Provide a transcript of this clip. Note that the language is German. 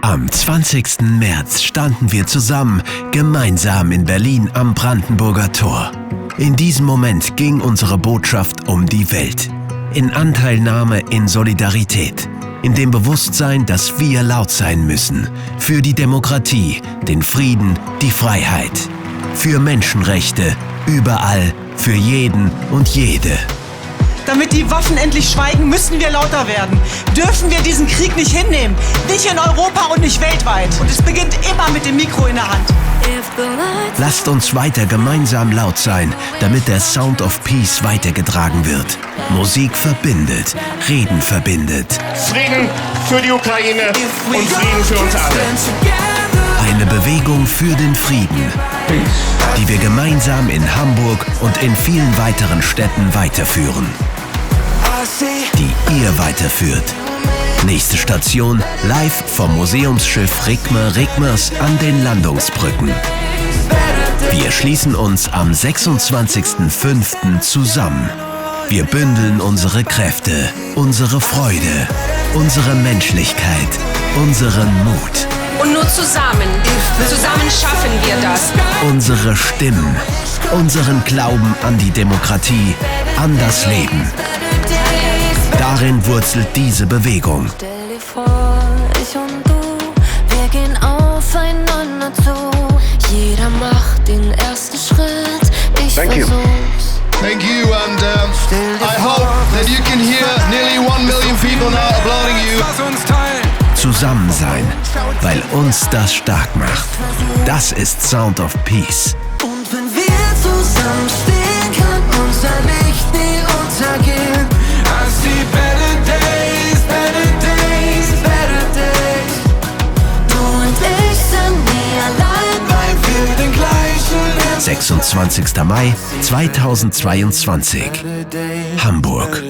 Am 20. März standen wir zusammen, gemeinsam in Berlin am Brandenburger Tor. In diesem Moment ging unsere Botschaft um die Welt. In Anteilnahme, in Solidarität. In dem Bewusstsein, dass wir laut sein müssen. Für die Demokratie, den Frieden, die Freiheit. Für Menschenrechte, überall, für jeden und jede. Damit die Waffen endlich schweigen, müssen wir lauter werden. Dürfen wir diesen Krieg nicht hinnehmen. Nicht in Europa und nicht weltweit. Und es beginnt immer mit dem Mikro in der Hand. Lasst uns weiter gemeinsam laut sein, damit der Sound of Peace weitergetragen wird. Musik verbindet, Reden verbindet. Frieden für die Ukraine und Frieden für uns alle. Eine Bewegung für den Frieden, die wir gemeinsam in Hamburg und in vielen weiteren Städten weiterführen. Die ihr weiterführt. Nächste Station, live vom Museumsschiff Rigmers an den Landungsbrücken. Wir schließen uns am 26.05. zusammen. Wir bündeln unsere Kräfte, unsere Freude, unsere Menschlichkeit, unseren Mut. Und nur zusammen schaffen wir das. Unsere Stimmen, unseren Glauben an die Demokratie, an das Leben. Darin wurzelt diese Bewegung. Stell dir vor, ich und du, wir gehen aufeinander zu. Jeder macht den ersten Schritt, ich versuch's. Thank you, and I hope that you can hear nearly 1 million people now applauding you. Zusammen sein, weil uns das stark macht. Das ist Sound of Peace. Und wenn wir zusammenstehen, kann unser Licht nie untergehen. I see better days, better days, better days. Du und ich sind nie allein, weil wir den gleichen 26. Mai 2022. Hamburg.